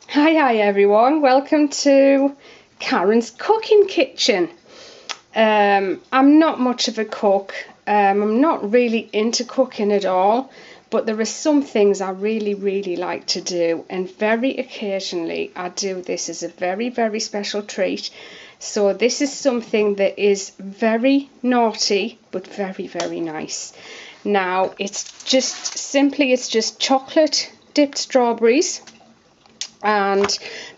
Hi everyone, welcome to Karen's Cooking Kitchen. I'm not much of a cook, I'm not really into cooking at all, but there are some things I really like to do, and very occasionally I do this as a very special treat. So this is something that is very naughty but very nice. Now it's just chocolate dipped strawberries. And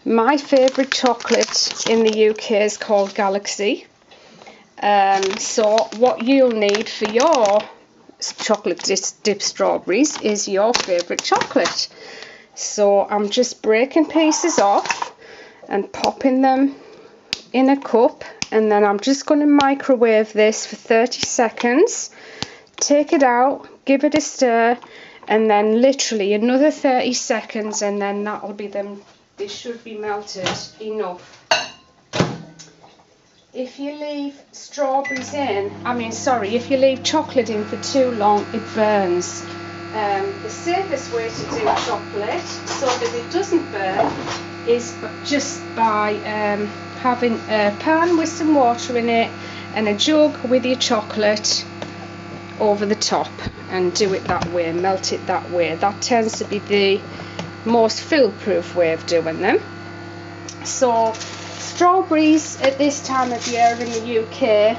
my favourite chocolate in the UK is called Galaxy. So what you'll need for your chocolate dipped strawberries is your favourite chocolate. So I'm just breaking pieces off and popping them in a cup, and then I'm just going to microwave this for 30 seconds. Take it out, give it a stir, and then literally another 30 seconds, and then that'll be them. They should be melted enough. If you leave if you leave chocolate in for too long, it burns. The safest way to do chocolate so that it doesn't burn is just by having a pan with some water in it and a jug with your chocolate over the top, and do it that way, melt it that way. That tends to be the most foolproof way of doing them. So strawberries at this time of year in the UK,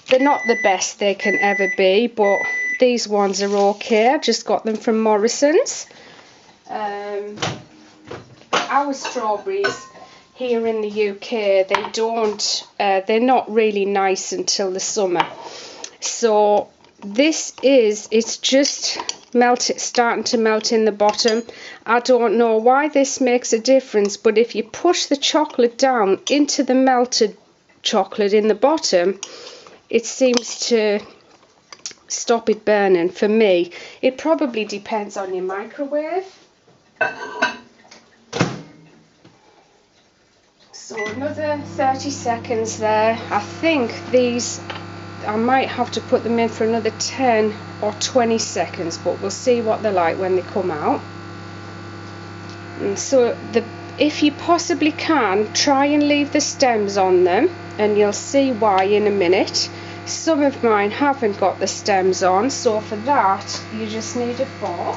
they're not the best they can ever be, but these ones are okay. I just got them from Morrison's. Our strawberries here in the UK, they're not really nice until the summer. So it's just starting to melt in the bottom. I don't know why this makes a difference, but if you push the chocolate down into the melted chocolate in the bottom, it seems to stop it burning. For me, it probably depends on your microwave. So another 30 seconds there. I think I might have to put them in for another 10 or 20 seconds, but we'll see what they're like when they come out. And so if you possibly can, try and leave the stems on them, and you'll see why in a minute. Some of mine haven't got the stems on, so for that you just need a fork.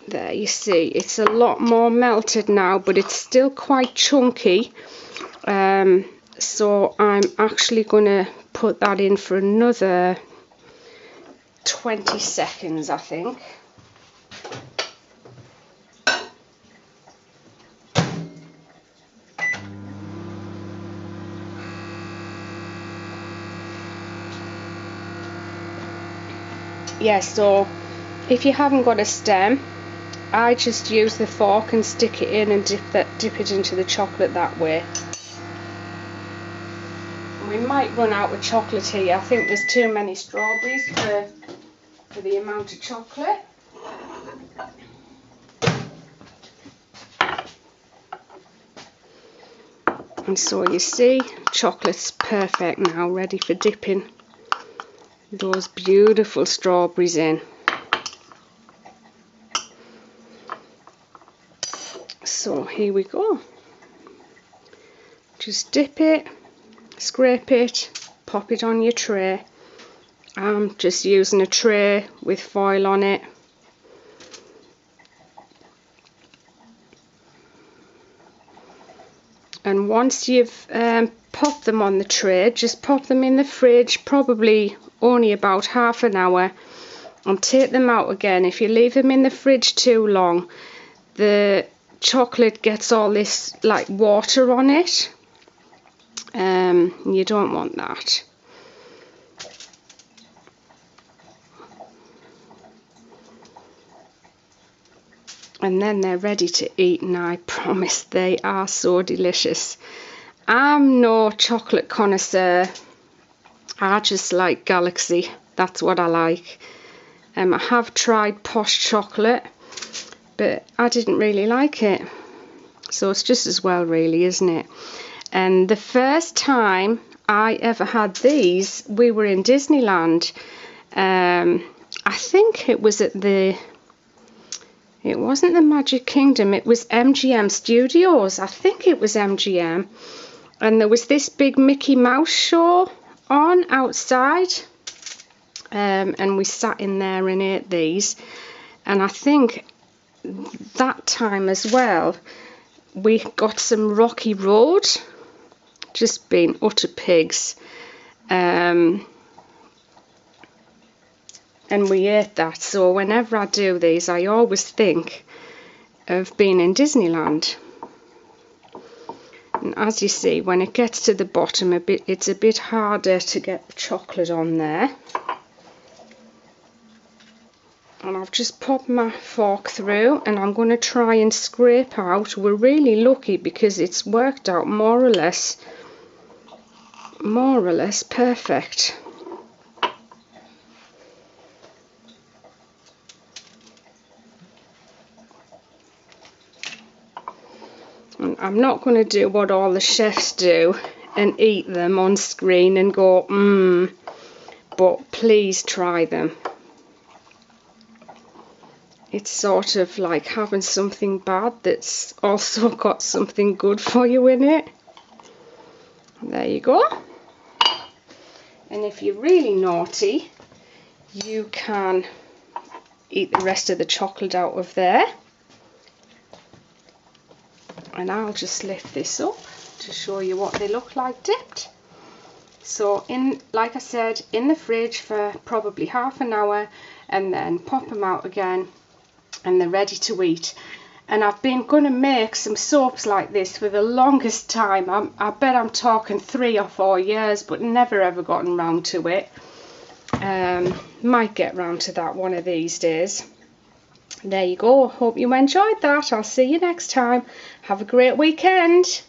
There, you see it's a lot more melted now, but it's still quite chunky. So I'm actually going to put that in for another 20 seconds, I think. Yeah, so if you haven't got a stem, I just use the fork and stick it in and dip it into the chocolate that way. We might run out of chocolate here. I think there's too many strawberries for the amount of chocolate. And so you see, chocolate's perfect now, ready for dipping those beautiful strawberries in. So here we go. Just dip it, scrape it, pop it on your tray. I'm just using a tray with foil on it. And once you've popped them on the tray, just pop them in the fridge, probably only about half an hour, and take them out again. If you leave them in the fridge too long, the chocolate gets all this like water on it. You don't want that. And then they're ready to eat, and I promise they are so delicious. I'm no chocolate connoisseur. I just like Galaxy. That's what I like. I have tried Posh chocolate, but I didn't really like it. So it's just as well, really, isn't it? And the first time I ever had these, we were in Disneyland. I think it was at it wasn't the Magic Kingdom, it was MGM Studios. I think it was MGM. And there was this big Mickey Mouse show on outside. And we sat in there and ate these. And I think that time as well, we got some Rocky Road. Just being utter pigs. And we ate that. So whenever I do these, I always think of being in Disneyland. And as you see, when it gets to the bottom a bit, it's a bit harder to get the chocolate on there. And I've just popped my fork through, and I'm going to try and scrape out. We're really lucky because it's worked out more or less perfect. And I'm not going to do what all the chefs do and eat them on screen and go, but please try them. It's sort of like having something bad that's also got something good for you in it. There you go. And if you're really naughty, you can eat the rest of the chocolate out of there. And I'll just lift this up to show you what they look like dipped. So like I said, in the fridge for probably half an hour, and then pop them out again, and they're ready to eat. And I've been going to make some soaps like this for the longest time. I bet I'm talking 3 or 4 years, but never ever gotten round to it. Might get round to that one of these days. There you go. Hope you enjoyed that. I'll see you next time. Have a great weekend.